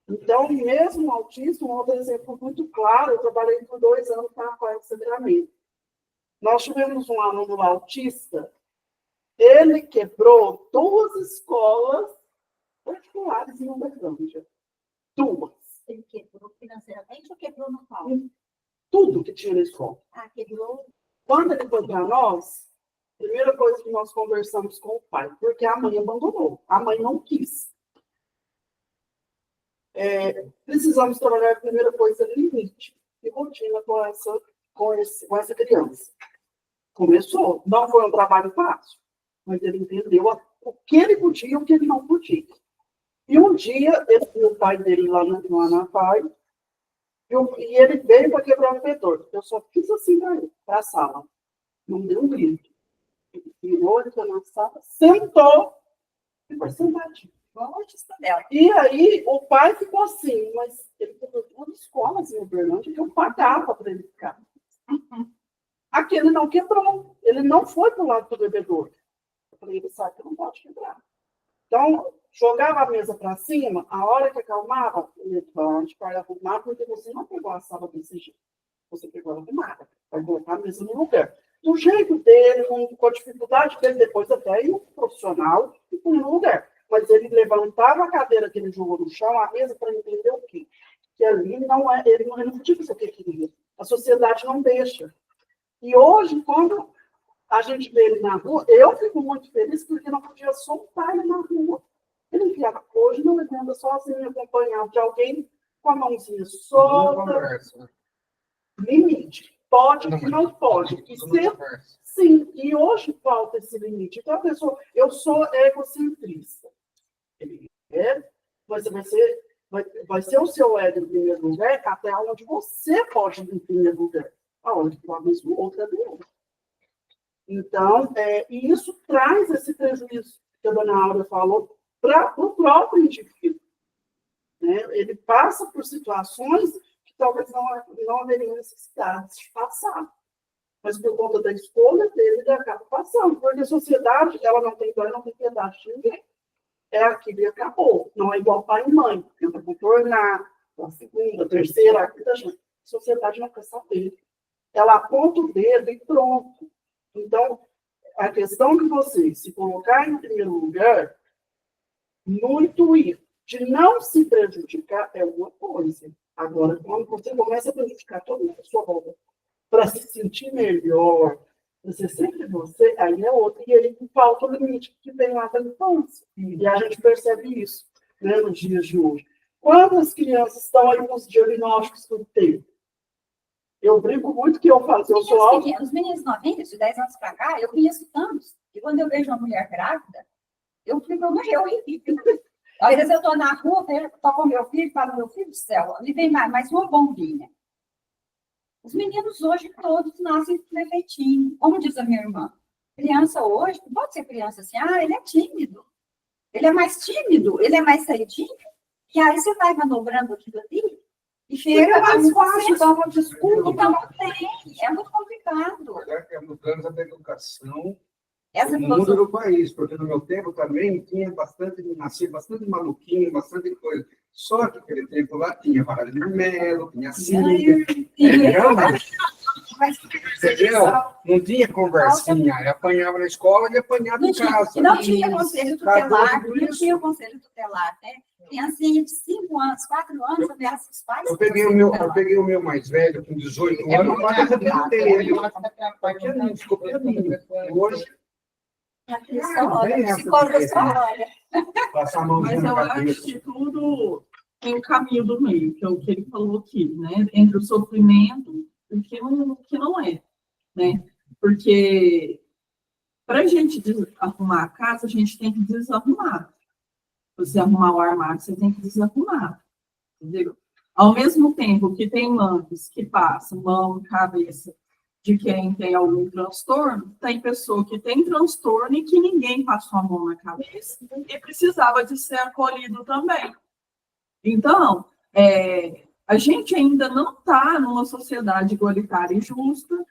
Então, mesmo o autismo, um outro exemplo muito claro, eu trabalhei por 2 anos para apoio de sangramento. Nós tivemos um aluno lá autista, ele quebrou 2 escolas particulares em Uberlândia. 2. Ele quebrou financeiramente ou quebrou no pau? Tudo que tinha na escola. Ah, quebrou. Quando ele foi para nós, a primeira coisa que nós conversamos com o pai, porque a mãe abandonou, a mãe não quis. Precisamos trabalhar a primeira coisa, limite e rotina com essa criança. Começou, não foi um trabalho fácil, mas ele entendeu o que ele podia e o que ele não podia. E um dia, o pai dele lá na PAI, e ele veio para quebrar o fedor. Eu só fiz assim para a sala. Não deu um grito. Ele virou, ele foi na sala, sentou e foi sentadinho. Igual a autista dela. E aí, o pai ficou assim, mas ele ficou em 2 escolas em Uberlândia que eu pagava para ele ficar. Aqui ele não quebrou. Ele não foi para o lado do bebedor. Eu falei, ele sabe que não pode quebrar. Então, jogava a mesa para cima, a hora que acalmava, ele falava, a gente vai arrumar, porque você não pegou a sala desse jeito. Você pegou ela arrumada. Vai colocar a mesa no lugar. Do jeito dele, com a dificuldade dele, depois até ir um profissional e pôr no lugar. Mas ele levantava a cadeira que ele jogou no chão, a mesa, para entender o quê? Que ali não é, ele não podia fazer o que ele queria. A sociedade não deixa. E hoje, quando a gente vê ele na rua, eu fico muito feliz porque não podia soltar ele na rua. Ele enfiava, hoje não ele anda sozinho, acompanhado de alguém com a mãozinha solta. Limite. Pode, não pode. Sim, e hoje falta esse limite. Então, a pessoa, eu sou egocentrista. Mas vai ser o seu ego em primeiro lugar, até onde você pode ir em primeiro lugar. Aonde talvez o outro é do outro. Então, e isso traz esse prejuízo que a dona Aura falou para o próprio indivíduo. Né? Ele passa por situações que talvez não haveria necessidade de passar. Mas por conta da escolha dele, ele acaba passando. Porque a sociedade, ela não tem dó, não tem piedade de ninguém. É aquilo e acabou. Não é igual pai e mãe. Tenta contornar, a segunda, a terceira, a quinta gente. A sociedade não quer saber. Ela aponta o dedo e pronto. Então, a questão de você se colocar em primeiro lugar, no intuito de não se prejudicar, é uma coisa. Agora, quando você começa a prejudicar todo mundo à sua volta, para se sentir melhor, você sempre você, aí é outra. E aí falta o limite que vem lá da infância. E a gente percebe isso, né, nos dias de hoje. Quando as crianças estão aí com os diagnósticos que tem, eu brinco muito que eu faço, eu sou alto. Os meninos novinhos, de 10 anos para cá, eu conheço tantos, que quando eu vejo uma mulher grávida, eu fico, eu ri. Às vezes eu estou na rua, estou com meu filho, falo, meu filho do céu, ali vem mais uma bombinha. Os meninos hoje todos nascem perfeitinho. Como diz a minha irmã, criança hoje, não pode ser criança assim, ele é tímido. Ele é mais tímido, ele é mais saidinho. E aí você vai manobrando aquilo ali e chega mais fácil, dá uma desculpa. Então não tem, é muito complicado. É mudança da educação Essa no mundo do país, porque no meu tempo também nascia bastante maluquinho, bastante coisa. Só que naquele tempo lá tinha baralho de mel, tinha cinta. Entendeu? Não tinha conversinha. Eu apanhava na escola e apanhava em casa. E não tinha conselho tutelar, não tinha conselho tutelar, né? Criancinha de 5 anos, 4 anos, ameaça os pais. Eu peguei o meu mais velho, com 18 anos, mas arrebentei ele. Hoje, passar a mãozinha Mas na eu acho cabeça. que tudo tem um caminho do meio, que é o que ele falou aqui, né? Entre o sofrimento e o que não é, né? Porque para a gente arrumar a casa, a gente tem que desarrumar. Você arrumar o armário, você tem que desarrumar, entendeu? Ao mesmo tempo que tem mães que passam mão, cabeça de quem tem algum transtorno, tem pessoa que tem transtorno e que ninguém passou a mão na cabeça e precisava de ser acolhido também. Então, a gente ainda não está numa sociedade igualitária e justa,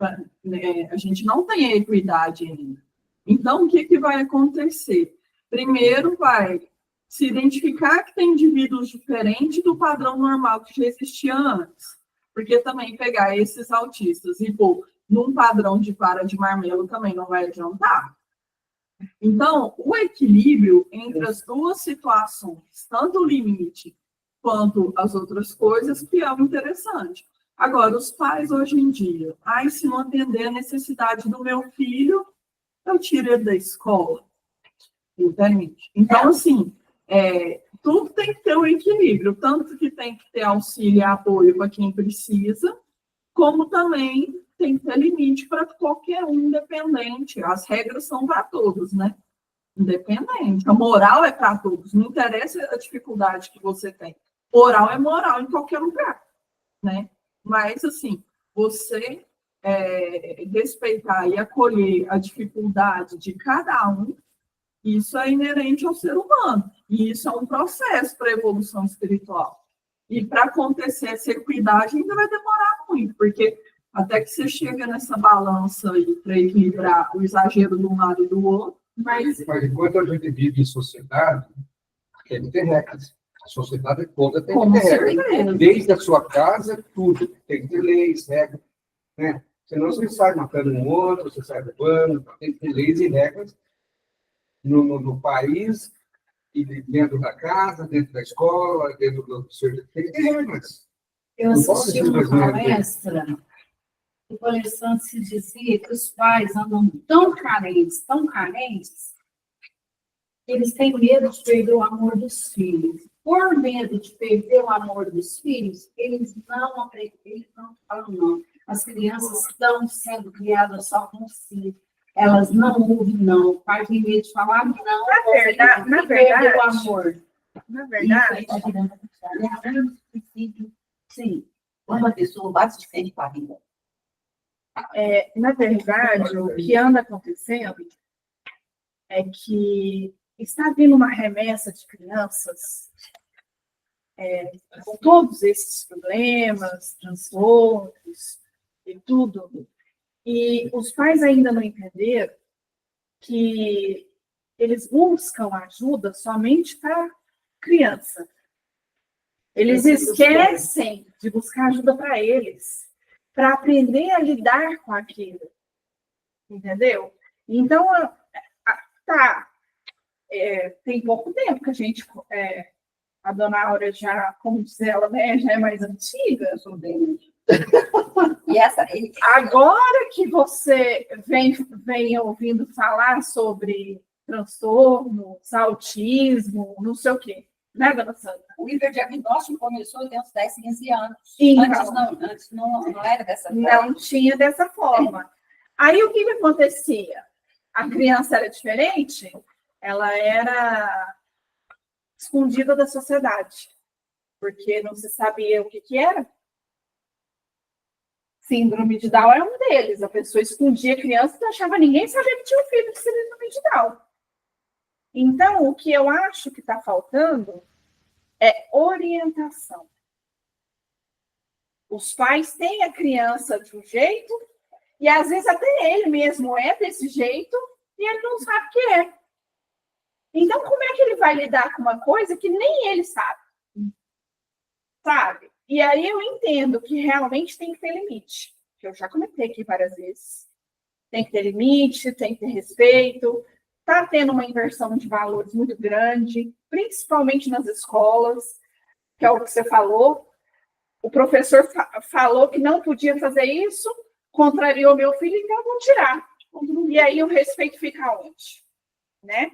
a gente não tem a equidade ainda. Então, o que vai acontecer? Primeiro, vai se identificar que tem indivíduos diferentes do padrão normal que já existia antes. Porque também pegar esses autistas e pôr num padrão de vara de marmelo também não vai adiantar. Então, o equilíbrio entre as duas situações, tanto o limite quanto as outras coisas, que é o interessante. Agora, os pais hoje em dia, se não atender a necessidade do meu filho, eu tiro ele da escola. Entende? Então, assim, tudo tem que ter um equilíbrio, tanto que tem que ter auxílio e apoio para quem precisa, como também tem que ter limite para qualquer um independente. As regras são para todos, né? Independente. A moral é para todos, não interessa a dificuldade que você tem. Moral é moral em qualquer lugar, né? Mas, assim, você respeitar e acolher a dificuldade de cada um, isso é inerente ao ser humano. E isso é um processo para a evolução espiritual. E para acontecer essa equidade ainda vai demorar muito, porque até que você chega nessa balança aí para equilibrar o exagero de um lado e do outro. Mas enquanto a gente vive em sociedade, tem que ter regras. A sociedade toda tem que ter regras. Desde a sua casa, tudo. Tem que ter leis, regras. Né? Senão você sai matando um outro, você sai roubando. Tem que ter leis e regras no país, e dentro da casa, dentro da escola, dentro do serviço. Tem que ter regras. Eu assisti uma palestra, o palestrante se dizia que os pais andam tão carentes, que eles têm medo de perder o amor dos filhos. Por medo de perder o amor dos filhos, eles não falam não. As crianças estão sendo criadas só com si. Elas não ouvem não. O pai tem medo de falar não. Na verdade, o amor. Na verdade, Sim, quando a pessoa bate de frente com a vida, Na verdade, o que anda acontecendo é que está vindo uma remessa de crianças com todos esses problemas, transtornos e tudo, e os pais ainda não entenderam que eles buscam ajuda somente para criança. Eles esquecem de buscar ajuda para eles, para aprender a lidar com aquilo. Entendeu? Então, tem pouco tempo que a gente, a dona Áurea já, como diz ela, né, já é mais antiga. Eu sou bem. Agora que você vem ouvindo falar sobre transtornos, autismo, não sei o quê, né, dona Sandra? O hiperdiagnóstico começou tem uns 10, 15 anos. Sim, Antes não era dessa forma. Não tinha dessa forma. Aí o que acontecia? A criança era diferente, ela era escondida da sociedade, porque não se sabia o que era. Síndrome de Down é um deles. A pessoa escondia a criança e não achava ninguém sabia que tinha um filho de síndrome de Down. Então, o que eu acho que está faltando é orientação. Os pais têm a criança de um jeito, e às vezes até ele mesmo é desse jeito, e ele não sabe o que é. Então, como é que ele vai lidar com uma coisa que nem ele sabe? Sabe? E aí eu entendo que realmente tem que ter limite, que eu já comentei aqui várias vezes. Tem que ter limite, tem que ter respeito. Está tendo uma inversão de valores muito grande, principalmente nas escolas, que é o que você falou. O professor falou que não podia fazer isso, contrariou meu filho, então eu vou tirar. E aí o respeito fica onde? Né?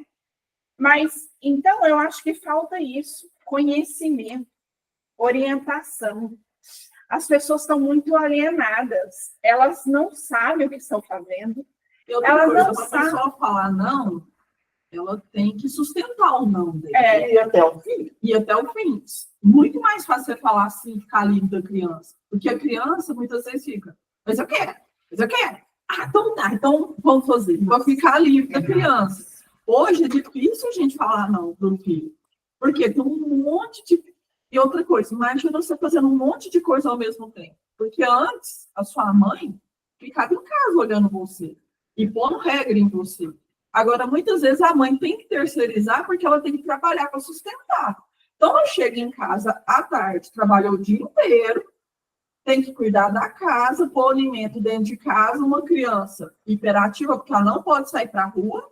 Mas, então, eu acho que falta isso, conhecimento, orientação. As pessoas estão muito alienadas, elas não sabem o que estão fazendo. Elas não sabem. Se a pessoa falar não, ela tem que sustentar o não dele. E até o fim. E até o fim. Muito mais fácil você falar assim, ficar livre da criança. Porque a criança, muitas vezes, fica, mas eu quero. Ah, então tá, então vamos fazer. Vou ficar livre da criança. Hoje é difícil a gente falar não para o filho. Porque tem um monte de... E outra coisa, imagina você fazendo um monte de coisa ao mesmo tempo. Porque antes, a sua mãe ficava em casa olhando você e pondo regra em você. Agora, muitas vezes, a mãe tem que terceirizar porque ela tem que trabalhar para sustentar. Então, ela chega em casa à tarde, trabalhou o dia inteiro, tem que cuidar da casa, pôr alimento dentro de casa, uma criança hiperativa, porque ela não pode sair para a rua,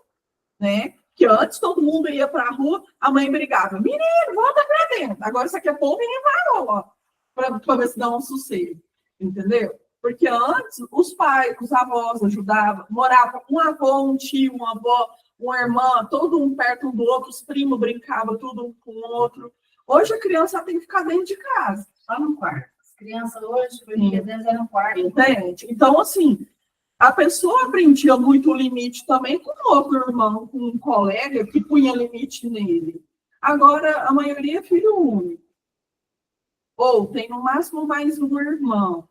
né? Que antes todo mundo ia para a rua, a mãe brigava. Menino, volta para dentro. Agora você quer pôr o menino na rua, para ver se dá um sossego. Entendeu? Porque antes os pais, os avós ajudavam, morava um avô, um tio, uma avó, uma irmã, todo um perto um do outro, os primos brincavam tudo um com o outro. Hoje a criança tem que ficar dentro de casa. Só no quarto. As crianças hoje, porque às vezes é no quarto. Entende? Então, assim, a pessoa aprendia muito o limite também com outro irmão, com um colega que punha limite nele. Agora, a maioria é filho único. Ou tem no máximo mais um irmão.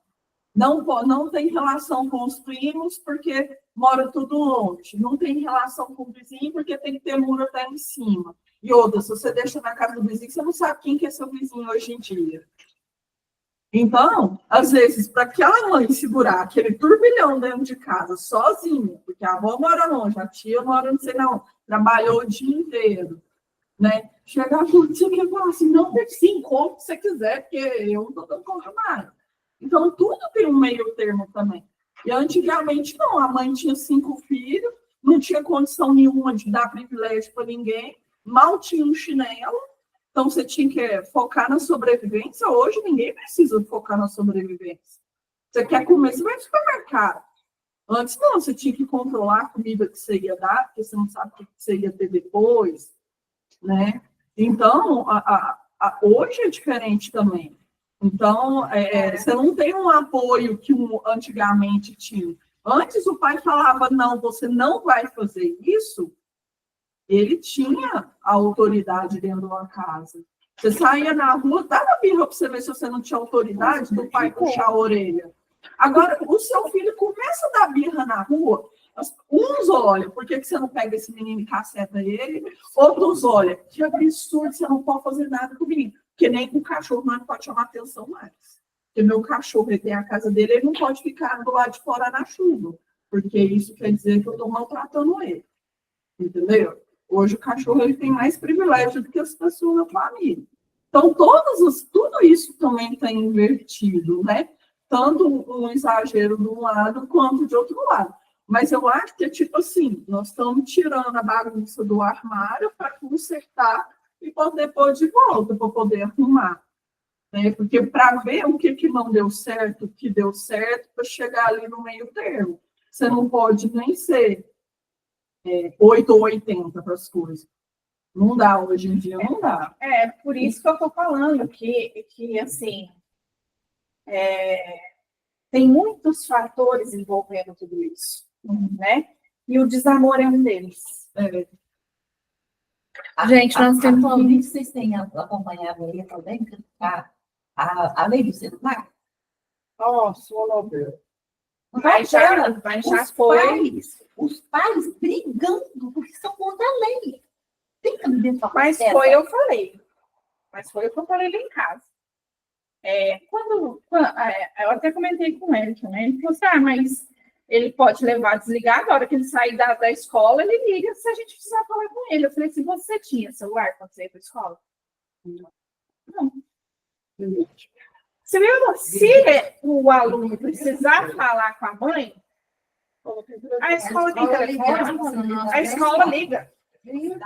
Não tem relação com os primos porque mora tudo longe. Não tem relação com o vizinho porque tem que ter muro até em cima. E outra, se você deixa na casa do vizinho, você não sabe quem que é seu vizinho hoje em dia. Então, às vezes, para aquela mãe segurar aquele turbilhão dentro de casa sozinha, porque a avó mora longe, a tia mora não sei não, trabalhou o dia inteiro, né? Chegar a você quer falar assim, não, sim, como você quiser, porque eu não estou dando conta mais. Então, tudo tem um meio termo também. E antigamente, não, a mãe tinha 5 filhos, não tinha condição nenhuma de dar privilégio para ninguém, mal tinha um chinelo, então você tinha que focar na sobrevivência. Hoje, ninguém precisa focar na sobrevivência. Você quer comer, você vai no supermercado. Antes, não, você tinha que controlar a comida que você ia dar, porque você não sabe o que você ia ter depois, né? Então, hoje é diferente também. Então, você não tem um apoio que antigamente tinha. Antes o pai falava, não, você não vai fazer isso, ele tinha a autoridade dentro de uma casa. Você saía na rua, dava birra para você ver se você não tinha autoridade do pai puxar a orelha. Agora, o seu filho começa a dar birra na rua, uns olham, por que você não pega esse menino e caceta ele? Outros olham, que absurdo, você não pode fazer nada com o menino. Porque nem com o cachorro não pode chamar atenção mais. Porque meu cachorro, ele tem a casa dele, ele não pode ficar do lado de fora na chuva. Porque isso quer dizer que eu estou maltratando ele. Entendeu? Hoje o cachorro ele tem mais privilégio do que as pessoas da família. Então, tudo isso também está invertido, né? Tanto um exagero de um lado quanto de outro lado. Mas eu acho que é tipo assim, nós estamos tirando a bagunça do armário para consertar e poder pôr de volta, para poder arrumar. Né? Porque para ver o que não deu certo, o que deu certo, para chegar ali no meio termo. Você não pode nem ser 8 ou 80 para as coisas. Não dá, hoje em dia não dá. É, por isso que eu estou falando que assim, tem muitos fatores envolvendo tudo isso, né? E o desamor é um deles. Gente, nós temos que... Atualmente, vocês têm acompanhado aí também a lei do celular? Nossa, Olabel. Mas já foi. Os pais brigando, porque são contra a lei. Tem que me falar. Mas foi, eu falei. Mas foi o que eu falei lá em casa. Eu até comentei com ele também. Ele falou assim, mas ele pode levar desligado, a hora que ele sair da escola, ele liga se a gente precisar falar com ele. Eu falei assim, você tinha celular quando você ia para a escola? Não. Se o aluno precisar falar com a mãe, a escola tem telefone, a escola liga.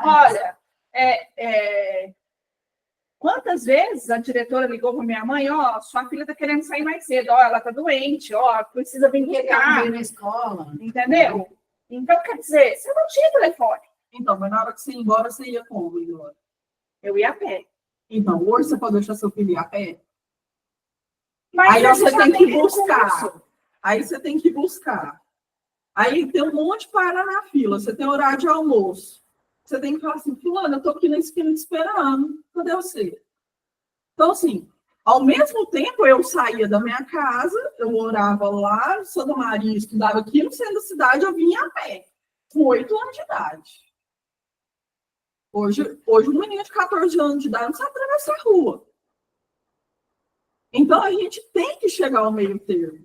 Olha, quantas vezes a diretora ligou para minha mãe, sua filha está querendo sair mais cedo, ela está doente, precisa vir buscar. Na escola. Entendeu? Então, quer dizer, você não tinha telefone. Então, mas na hora que você ia embora, você ia como, Igor? Eu ia a pé. Então, hoje você pode deixar seu filho ir a pé? Mas aí você tem que recurso. buscar. Aí você tem que buscar. Aí tem um monte de para na fila. Você tem horário de almoço. Você tem que falar assim, fulano, eu tô aqui na esquina te esperando. Cadê você? Então, assim, ao mesmo tempo, eu saía da minha casa, eu morava lá, Santa Maria, estudava aqui no centro da cidade, eu vinha a pé, com 8 anos de idade. Hoje um menino de 14 anos de idade não sabe atravessar a rua. Então, a gente tem que chegar ao meio termo.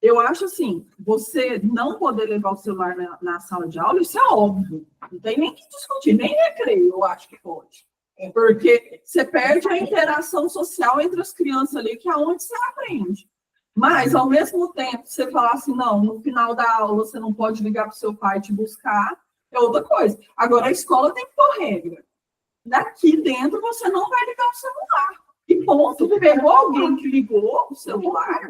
Eu acho assim, você não poder levar o celular na sala de aula, isso é óbvio. Não tem nem que discutir, nem recreio, eu acho que pode. Porque você perde a interação social entre as crianças ali, que é onde você aprende. Mas, ao mesmo tempo, você falar assim, não, no final da aula você não pode ligar para o seu pai te buscar, é outra coisa. Agora, a escola tem que pôr regra. Daqui dentro, você não vai ligar o celular. E ponto, pegou alguém que ligou o celular,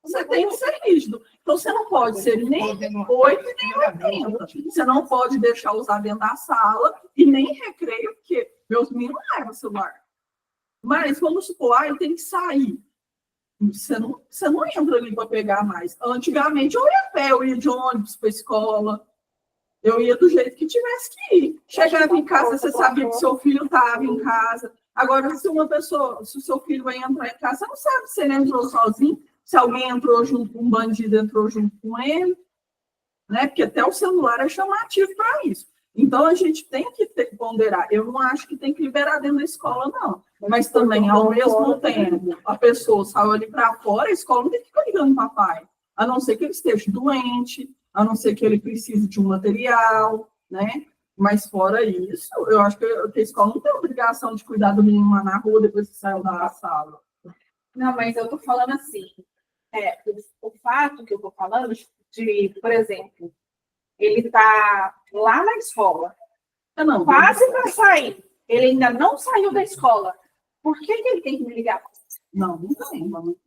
você tem que ser rígido. Então, você não pode ser nem 8 e nem 80. Você não pode deixar usar dentro da sala e nem recreio, porque meus meninos não levam celular. Mas, vamos supor, ele tem que sair. Você não entra ali para pegar mais. Antigamente, eu ia a pé, eu ia de ônibus para a escola. Eu ia do jeito que tivesse que ir. Chegava em casa, você sabia que seu filho estava em casa. Agora, se o seu filho vai entrar em casa, você não sabe se ele entrou sozinho, se alguém entrou junto com um bandido, entrou junto com ele, né? Porque até o celular é chamativo para isso. Então, a gente tem que ponderar. Eu não acho que tem que liberar dentro da escola, não. Mas também, ao mesmo tempo, a pessoa saiu ali para fora, a escola não tem que ficar ligando para o papai. A não ser que ele esteja doente, a não ser que ele precise de um material, né? Mas fora isso, eu acho que a escola não tem obrigação de cuidar do menino lá na rua depois que saiu da sala. Não, mas eu tô falando assim, o fato que eu tô falando de, por exemplo, ele tá lá na escola, quase para sair, ele ainda não saiu da escola, por que ele tem que me ligar? Não tem, vamos.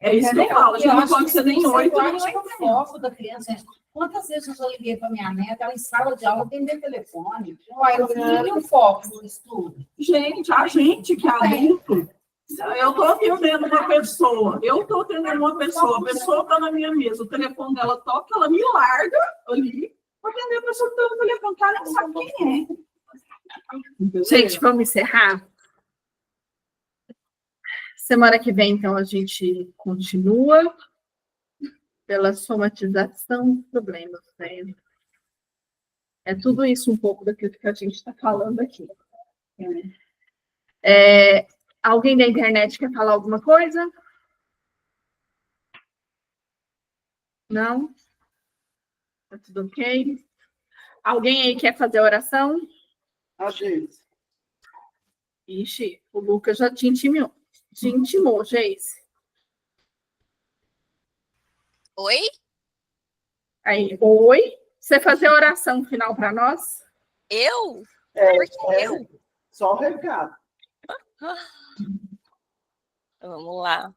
É isso que eu falo, já não pode ser nem 8, nem 8. O foco da criança. Quantas vezes eu já liguei para minha neta, ela em sala de aula atender telefone? E o foco do estudo? Gente, a gente que é adulto, eu estou atendendo uma pessoa, a pessoa está na minha mesa, o telefone dela toca, ela me larga ali para atender a pessoa que está no telefone, cara, não sabe quem é. Gente, vamos encerrar? Semana que vem, então, a gente continua pela somatização dos problemas, né? É tudo isso um pouco daquilo que a gente está falando aqui. Alguém da internet quer falar alguma coisa? Não? Tá tudo ok? Alguém aí quer fazer oração? A gente. Ixi, o Lucas já te intimou, Geice. Oi? Aí, oi? Você fazer a oração final para nós? Eu? É, Eu? só o recado. Vamos lá.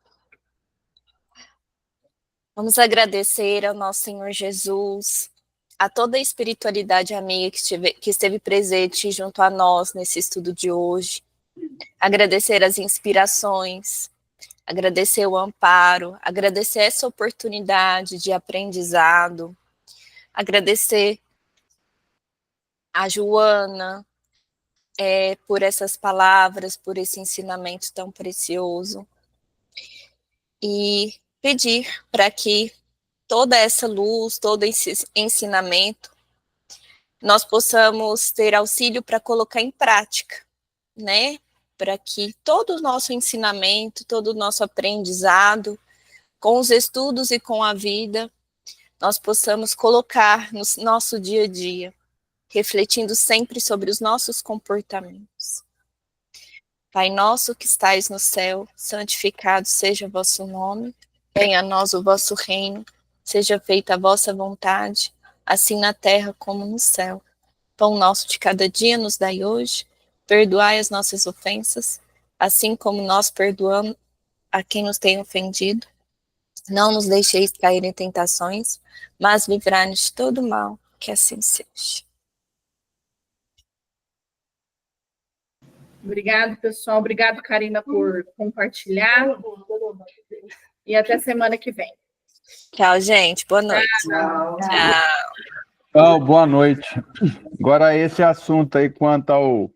Vamos agradecer ao nosso Senhor Jesus, a toda a espiritualidade amiga que esteve presente junto a nós nesse estudo de hoje. Agradecer as inspirações, agradecer o amparo, agradecer essa oportunidade de aprendizado, agradecer a Joana por essas palavras, por esse ensinamento tão precioso. E pedir para que toda essa luz, todo esse ensinamento, nós possamos ter auxílio para colocar em prática, né? Para que todo o nosso ensinamento, todo o nosso aprendizado, com os estudos e com a vida, nós possamos colocar no nosso dia a dia, refletindo sempre sobre os nossos comportamentos. Pai nosso que estais no céu, santificado seja o vosso nome, venha a nós o vosso reino, seja feita a vossa vontade, assim na terra como no céu. Pão nosso de cada dia nos dai hoje, perdoai as nossas ofensas, assim como nós perdoamos a quem nos tem ofendido. Não nos deixeis cair em tentações, mas livrai-nos de todo mal, que assim seja. Obrigado, pessoal. Obrigado, Karina, por compartilhar. E até semana que vem. Tchau, gente. Boa noite. Tchau. Tchau. Boa noite. Agora, esse assunto aí quanto ao